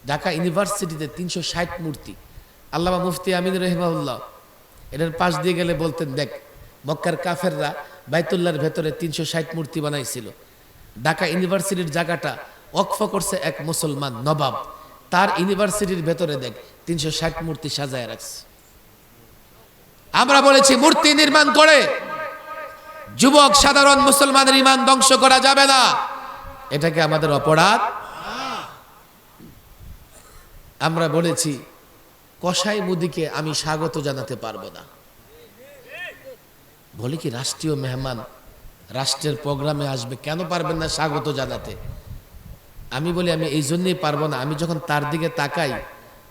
ঢাকা ইউনিভার্সিটিতে 360 মূর্তি। আল্লামা মুফতি আমিন রহিমাহুল্লাহ এটার পাশ দিয়ে গেলে বলতেন, দেখ মক্কার কাফেররা বাইতুল্লাহর ভেতরে 360 মূর্তি বানাইছিল। ঢাকা ইউনিভার্সিটির জায়গাটা ওয়াকফ করছে এক মুসলমান নবাব, তার ইউনিভার্সিটির ভেতরে দেখ 360 মূর্তি সাজায় রাখছে। আমরা বলেছি মূর্তি নির্মাণ করে যুবক সাধারণ মুসলমানের ঈমান ধ্বংস করা যাবে না, এটাকে আমাদের অপরাধ। আমরা বলেছি কসাই মুদিকে আমি স্বাগত জানাতে পারবো না। বলে কি রাষ্ট্রীয় মেহমান রাষ্ট্রের প্রোগ্রামে আসবে, কেন পারবেন না স্বাগত জানাতে? আমি বলি আমি এই জন্যই পারবো না, আমি যখন তার দিকে তাকাই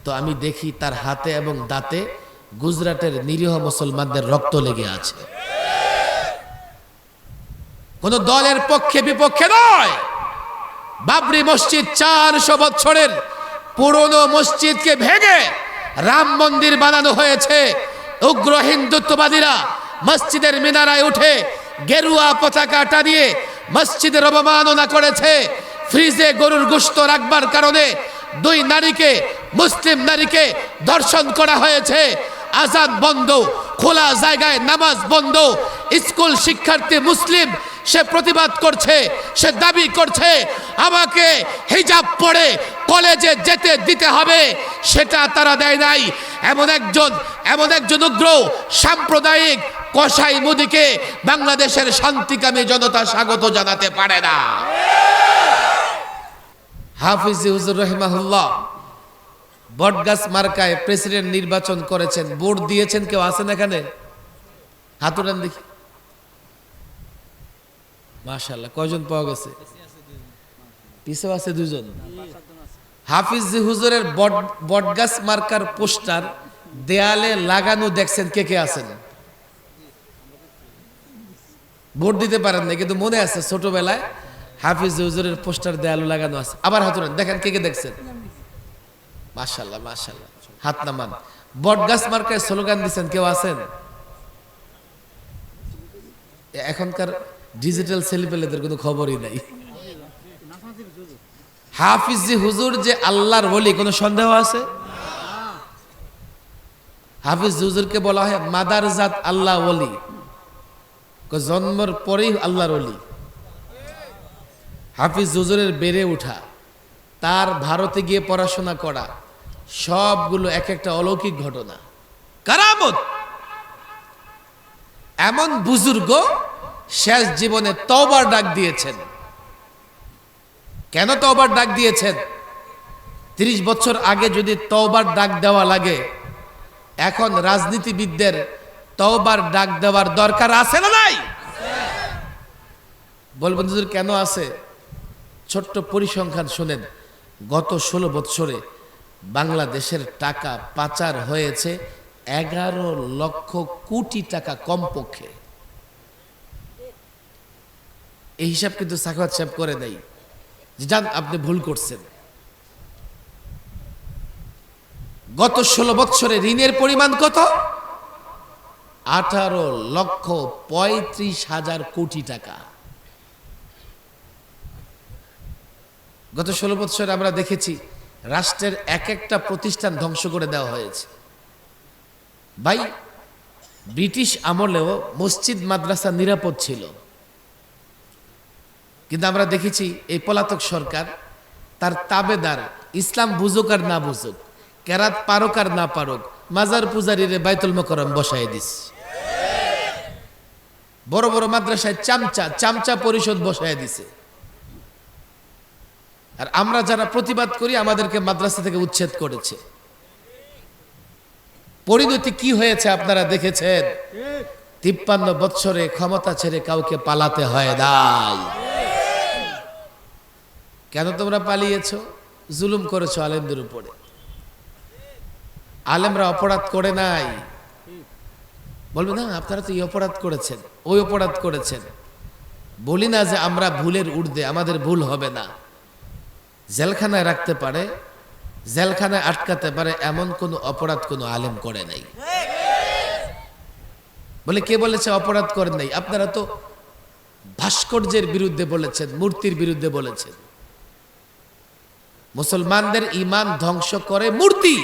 তো আমি দেখি তার হাতে এবং দাঁতে গুজরাটের নিরীহ মুসলমানদের রক্ত লেগে আছে। কোন দলের পক্ষে বিপক্ষে নয়। বাবরি মসজিদ 400 বছরের পুরনো মসজিদকে ভেঙে রাম মন্দির বানানো হয়েছে। উগ্র হিন্দুত্ববাদীরা মসজিদের মিনারায় উঠে গেরুয়া পতাকা টানিয়ে মসজিদের অবমাননা করেছে। ফ্রিজে গরুর গোশত রাখবার কারণে 2 নারীকে, মুসলিম নারীকে ধর্ষণ করা হয়েছে। আজান বন্ধ, খোলা জায়গায় নামাজ বন্ধ। স্কুল শিক্ষার্থী মুসলিম, সে প্রতিবাদ করছে, সে দাবি করছে আমাকে হিজাব পরে কলেজে যেতে দিতে হবে, সেটা তারা দেয় নাই। এমন একজন উগ্র সাম্প্রদায়িক কসাই মুদিকে বাংলাদেশের শান্তিকামী জনতা স্বাগত জানাতে পারে না। হাফিজ হুজুর রহিমাহুল্লাহ বটগাছ মার্কায় প্রেসিডেন্ট নির্বাচন করেছেন, ভোট দিয়েছেন। কেউ আছেন এখানে? হাত উঠান দেখি। মাশাআল্লাহ, কয়জন পাওয়া গেছে? পিছে আছে 2 জন। হাফিজ হুজুরের বটগাছ মার্কার পোস্টার দেয়ালে লাগানো দেখছেন কে কে আছেন? ভোট দিতে পারেন না কিন্তু মনে আছে ছোটবেলায় হাফিজ হুজুরের পোস্টার দেয়ালে লাগানো আছে। আবার হাত উঠান, দেখেন কে কে দেখছেন। মাশাআল্লাহ মাশাআল্লাহ, হাত নামান। বটগাছ মার্কায় স্লোগান দিচ্ছেন, কেউ আছেন? এখনকার ডিজিটাল ছেলেপেলেদের কোনো খবরই নাই। হাফিজ হুজুর যে আল্লাহর ওলি, কোনো সন্দেহ আছে? হাফিজ হুজুরকে বলা হয় মাদারজাত আল্লাহ ওলি, জন্মের পরেই আল্লাহর ওলি। হাফিজ হুজুরের বেড়ে ওঠা, তার ভারতে গিয়ে পড়াশোনা করা, সবগুলো এক একটা অলৌকিক ঘটনা, কারামত। এমন বুজুর্গ শেষ জীবনে তওবার ডাক দিয়েছেন। কেন তওবার ডাক দিয়েছেন? 30 বছর আগে যদি তওবার ডাক দেওয়া লাগে, এখন রাজনীতিবিদদের তওবার ডাক দেওয়ার দরকার আছে না নাই? বলবেন হুজুর কেন আছে? ছোট্ট পরিসংখ্যান শুনেন। গত 16 বছরে বাংলাদেশের টাকা পাচার হয়েছে 11 লক্ষ কোটি টাকা কমপক্ষে। এই হিসাব কিন্তু সাখাওয়াত সাহেব করে নাই, জান আপনি ভুল করছেন। গত 16 বছরে ঋণের পরিমাণ কত? 18 লক্ষ 35 হাজার কোটি টাকা। গত 16 বছরে আমরা দেখেছি রাষ্ট্রের এক একটা প্রতিষ্ঠান ধ্বংস করে দেওয়া হয়েছে। ভাই, ব্রিটিশ আমলেও মসজিদ মাদ্রাসা নিরাপদ ছিল, কিন্তু আমরা দেখেছি এই পলাতক সরকার তার তাবেদার, ইসলাম বুঝুক আর না বুঝুক, কেরাত পারুক আর না পারুক, মাজার পূজারীরে বাইতুল মোকাররম বসায় দিস। বড় বড় মাদ্রাসায় চামচা পরিষদ বসায় দিছে। আর আমরা যারা প্রতিবাদ করি আমাদেরকে মাদ্রাসা থেকে উচ্ছেদ করেছে। পরিণতি কি হয়েছে আপনারা দেখেছেন। 53 বছরে ক্ষমতা ছেড়ে কাউকে পালাতে হয় নাই। কেন তোমরা পালিয়েছো? জুলুম করেছো আলেমদের উপরে। আলেমরা অপরাধ করে নাই। বলবে না আপনারা তো এই অপরাধ করেছেন, ওই অপরাধ করেছেন। বলি না যে আমরা ভুলের ঊর্ধ্বে, আমাদের ভুল হবে না। জেলখানায় রাখতে পারে, জেলখানায় আটকাতে পারে, এমন কোন অপরাধ কোনো আলেম করে নাই। বলে কে বলেছে অপরাধ করেন নাই? আপনারা তো ভাস্কর্যের বিরুদ্ধে বলেছেন, মূর্তির বিরুদ্ধে বলেছেন। মুসলমানদের ঈমান ধ্বংস করে মূর্তি।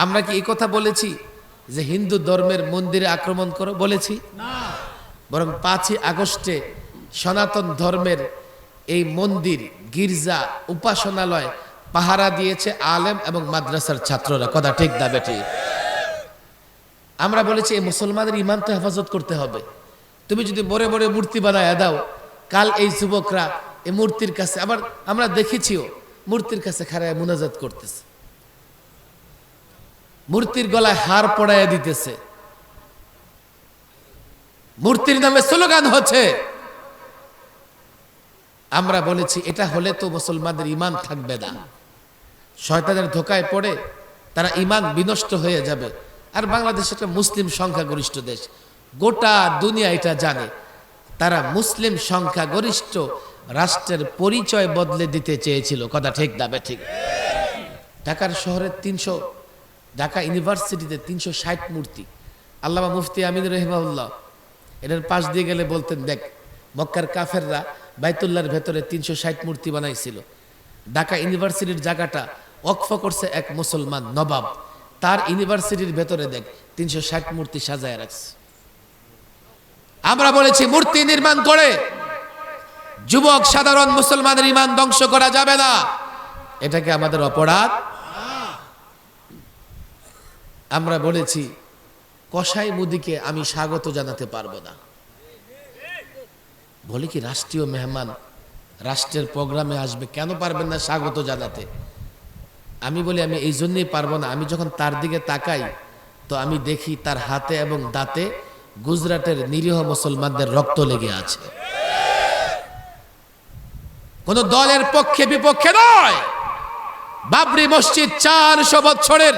আমরা কি এই কথা বলেছি যে হিন্দু ধর্মের মন্দিরে আক্রমণ করো? বলেছি না। বরং 5ই আগস্টে সনাতন ধর্মের এই মন্দির, গির্জা, উপাসনালয় পাহারা দিয়েছে আলেম এবং মাদ্রাসার ছাত্ররা। কথা ঠিক না বেটি? আমরা বলেছি এই মুসলমানের ঈমান তো হেফাজত করতে হবে। তুমি যদি মরে মরে মূর্তি বানায় দাও, কাল এই যুবকরা এই মূর্তির কাছে, আবার আমরা দেখেছিও মূর্তির কাছে খাড়ায় মুনাজাত করতেছে, মূর্তির গলায় হার পড়াইয়া দিতেছে, মূর্তির নামে স্লোগান হচ্ছে। আমরা বলেছি এটা হলে তো মুসলমানদের ঈমান থাকবে না, শয়তানের ধোকায় পড়ে তারা ঈমান বিনষ্ট হয়ে যাবে। আর বাংলাদেশ একটা মুসলিম সংখ্যাগরিষ্ঠ দেশ, গোটা দুনিয়া এটা জানে। তারা মুসলিম সংখ্যাগরিষ্ঠ রাষ্ট্রের পরিচয় বদলে দিতে চেয়েছিল। কথা ঠিক না ঠিক? ঢাকার শহরে ঢাকা ইউনিভার্সিটিতে 360 মূর্তি। আল্লামা মুফতি আমিন রহিমাহুল্লাহ এটার পাশ দিয়ে গেলে বলতেন, দেখ মক্কার কাফেররা বাইতুল্লাহর ভেতরে 360 মূর্তি বানাইছিল। ঢাকা ইউনিভার্সিটির জায়গাটা ওয়াকফ করছে এক মুসলমান নবাব, তার ইউনিভার্সিটির ভেতরে দেখ 360 মূর্তি সাজায় রাখছে। আমরা বলেছি মূর্তি নির্মাণ করে যুবক সাধারণ মুসলমানের ঈমান ধ্বংস করা যাবে না। এটাকে আমাদের অপরাধ। আমরা বলেছি কসাই মুদিকে আমি স্বাগত জানাতে পারবো না। বলি কি রাষ্ট্রীয় মেহমান রাষ্ট্রের প্রোগ্রামে আসবে, কেন পারবেন না স্বাগত জানাতে? আমি বলি আমি এই জন্যই পারবো না, আমি যখন তার দিকে তাকাই তো আমি দেখি তার হাতে এবং দাঁতে গুজরাটের নিরীহ মুসলমানদের রক্ত লেগে আছে। কোন দলের পক্ষে বিপক্ষে নয়। বাবরি মসজিদ 400 বছরের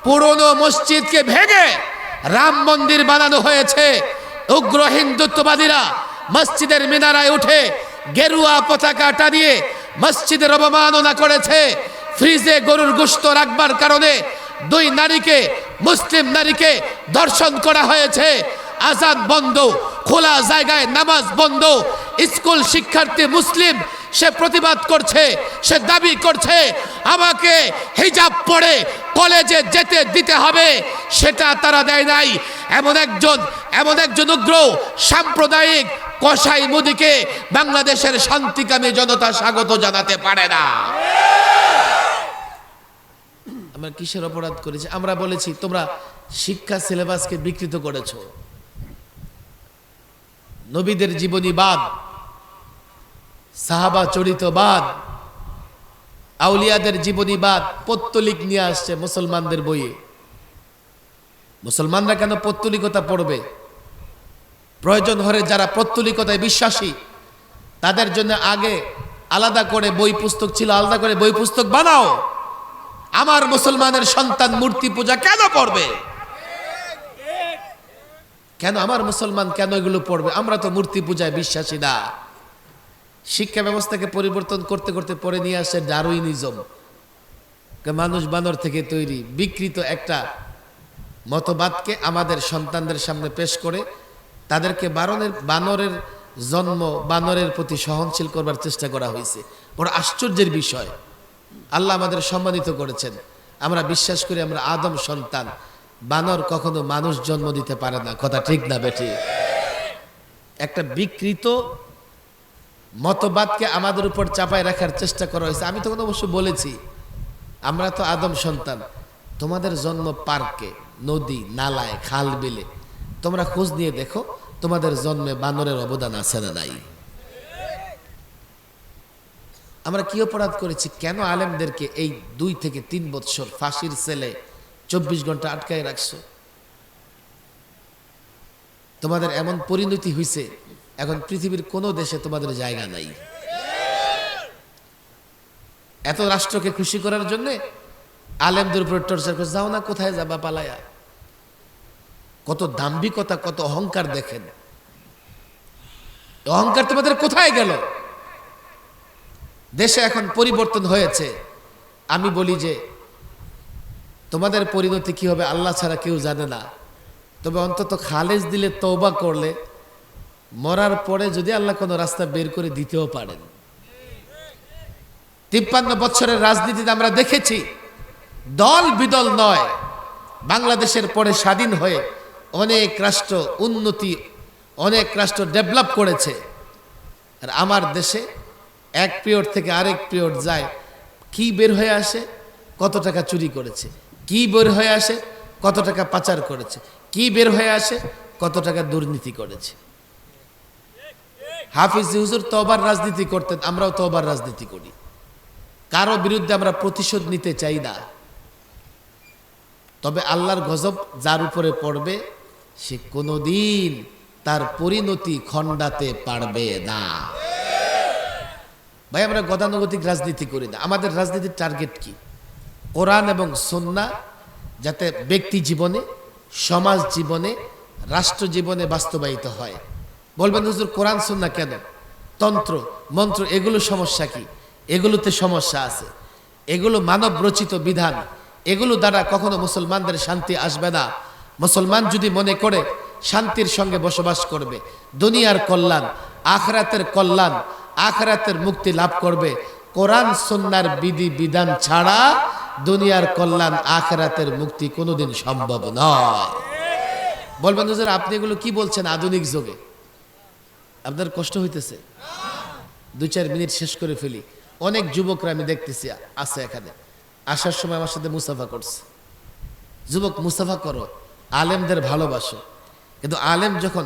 পুরনো মসজিদকে ভেঙে রাম মন্দির বানানো হয়েছে। উগ্র হিন্দুত্ববাদীরা মসজিদের মিনারায় উঠে গেরুয়া পতাকা টানিয়ে মসজিদের অবমাননা করেছে। ফ্রিজে গরুর গোশত রাখবার কারণে 2 নারীকে, মুসলিম নারীকে ধর্ষণ করা হয়েছে। আজান বন্ধ, খোলা জায়গায় নামাজ বন্ধ। স্কুল শিক্ষার্থী মুসলিম, সে প্রতিবাদ করছে, সে দাবি করছে আমাকে হিজাব পরে কলেজে যেতে দিতে হবে, সেটা তারা দেয় নাই। এমন একজন উগ্র সাম্প্রদায়িক কসাই মুদিকে বাংলাদেশের শান্তিকামী জনতা স্বাগত জানাতে পারে না। আমরা কিসের অপরাধ করেছি? আমরা বলেছি তোমরা শিক্ষা সিলেবাসকে বিকৃত করেছো। নবীদের জীবনীবাদ, সাহাবা চরিতবাদ, আউলিয়াদের জীবনীবাদ পৌত্তলিক নিয়ে আসছে মুসলমানদের বইয়ে। মুসলমানরা কেন পৌত্তলিকতা পড়বে? প্রয়োজন হলে যারা পৌত্তলিকতায় বিশ্বাসী তাদের জন্য আগে আলাদা করে বই পুস্তক ছিল, আলাদা করে বই পুস্তক বানাও। আমার মুসলমানের সন্তান মূর্তি পূজা কেন পড়বে? কেন আমার মুসলমান কেন এগুলো পড়বে? আমরা তো মূর্তি পূজায় বিশ্বাসী না। শিক্ষা ব্যবস্থাকে পরিবর্তন করতে করতে পরে নিয়ে আসে ডারউইনিজম। মানুষ বানর থেকে তৈরি, বিকৃত একটা মতবাদকে আমাদের সন্তানদের সামনে পেশ করে তাদেরকে বানরের জন্ম, বানরের প্রতি সহনশীল করবার চেষ্টা করা হয়েছে। বড় আশ্চর্যের বিষয়, আল্লাহ আমাদের সম্মানিত করেছেন। আমরা বিশ্বাস করি আমরা আদম সন্তান, বানর কখনো মানুষ জন্ম দিতে পারে না। কথা ঠিক না বেটি? একটা বিকৃত মতবাদকে আমাদের উপর চাপায় রাখার চেষ্টা করা হয়েছে। আমি তখন অবশ্য বলেছি আমরা তো আদম সন্তান, তোমাদের জন্ম পার্কে, নদী, নালায়, খাল বিলে। তোমরা খোঁজ নিয়ে দেখো তোমাদের জন্মে বানরের অবদান আছে না নাই? আমরা কি অপরাধ করেছি? কেন আলেমদেরকে এই 2 থেকে 3 বৎসর ফাঁসির সেলে 24 ঘন্টা আটকায় রাখছো? তোমাদের এমন পরিণতি হয়েছে এখন পৃথিবীর কোনো দেশে তোমাদের জায়গা নাই। এত রাষ্ট্রকে খুশি করার জন্য আলেমদের উপর টর্চার করে, যাও না কোথায় যাবা পালায়া। কত দাম্ভিকতা, কত অহংকার দেখেন। অহংকার তোমাদের কোথায় গেল? দেশে এখন পরিবর্তন হয়েছে। আমি বলি যে তোমাদের পরিণতি কি হবে আল্লাহ ছাড়া কেউ জানে না। তবে অন্তত খালেজ দিলে, তওবা করলে, মরার পরে যদি আল্লাহ কোনো রাস্তা বের করে দিতেও পারেন। 53 বছরের রাজনীতিতে আমরা দেখেছি দল বিদল নয়, বাংলাদেশের পরে স্বাধীন হয়ে অনেক রাষ্ট্র উন্নতি, অনেক রাষ্ট্র ডেভেলপ করেছে। আর আমার দেশে এক পিরিয়ড থেকে আরেক পিরিয়ড যায়, কি বের হয়ে আসে, কত টাকা চুরি করেছে, কি বের হয়ে আসে, কত টাকা পাচার করেছে, কি বের হয়ে আসে, কত টাকা দুর্নীতি করেছে। হাফিজ হুজুর তওবার রাজনীতি করতেন, আমরাও তওবার রাজনীতি করি। কারো বিরুদ্ধে আমরা প্রতিশোধ নিতে চাই না, তবে আল্লাহর গজব যার উপরে পড়বে সে কোনোদিন তার পরিণতি খণ্ডাতে পারবে না। ভাই, আমরা গতানুগতিক রাজনীতি করি না। আমাদের রাজনীতির টার্গেট কি? কোরআন এবং সুন্নাহ যাতে ব্যক্তি জীবনে, সমাজ জীবনে, রাষ্ট্র জীবনে বাস্তবায়িত হয়। বলবেন হুজুর কোরআন সুন্নাহ কেন, তন্ত্র মন্ত্র এগুলো সমস্যা কি? এগুলোতে সমস্যা আছে। এগুলো মানব রচিত বিধান, এগুলো দ্বারা কখনো মুসলমানদের শান্তি আসবে না। মুসলমান যদি মনে করে শান্তির সঙ্গে বসবাস করবে, দুনিয়ার কল্যাণ, আখিরাতের কল্যাণ, আখিরাতের মুক্তি লাভ করবে, কোরআন সুন্নাহর বিধি বিধান ছাড়া দুনিয়ার কল্যাণ, আখিরাতের মুক্তি কোনোদিন সম্ভব নয়। বলবেন হুজুর আপনি এগুলো কি বলছেন আধুনিক যুগে? আপনার কষ্ট হইতেছে? 2-4 মিনিট শেষ করে ফেলি। অনেক যুবকরা আমি দেখতেছি আছে এখানে, আসার সময় আমার সাথে মুসাফা করছে। যুবক, মুসাফা করো, আলেমদের ভালোবাসো, কিন্তু আলেম যখন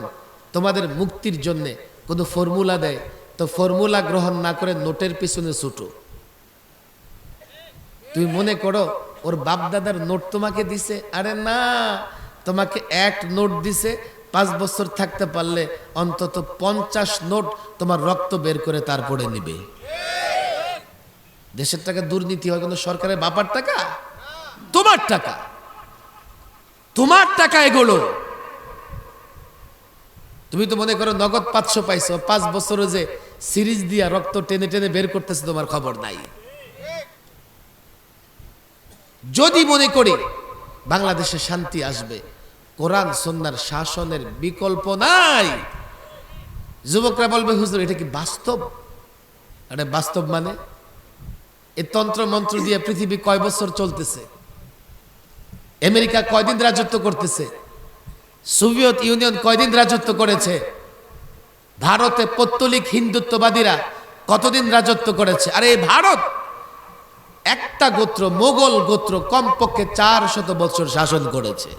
তোমাদের মুক্তির জন্য কোনো ফর্মুলা দেয়, তো ফর্মুলা গ্রহণ না করে নোটের পিছনে ছুটো। তুমি মনে করো ওর বাপদাদার নোট তোমাকে দিছে, আরে না, তোমাকে এক নোট দিছে, 5 বছর থাকতে পারলে অন্তত 50 নোট তোমার রক্ত বের করে তারপরে নিবে। দেশের টাকা দুর্নীতি হয়, কিন্তু সরকারের বাপার টাকা, তোমার টাকা, তোমার টাকা এগুলো। তুমি তো মনে করো নগদ 500 পাইছো, 5 বছরে যে সিরিজ দিয়া রক্ত টেনে টেনে বের করতেছে তোমার খবর নাই। যদি মনে করি বাংলাদেশে শান্তি আসবে, কোরআন সুন্নাহর শাসনের বিকল্প নাই। যুবকরা বলবে হুজুর এটা কি বাস্তব? আরে বাস্তব মানে এই তন্ত্র মন্ত্র দিয়ে পৃথিবী কয় বছর চলতেছে? আমেরিকা কয়দিন রাজত্ব করতেছে? সোভিয়েত ইউনিয়ন কয়দিন রাজত্ব করেছে? ভারতে পৌত্তলিক হিন্দুত্ববাদীরা কতদিন রাজত্ব করেছে? আরে এই ভারত একটা গোত্র, মোগল গোত্র, কমপক্ষে 400 বছর শাসন করেছে।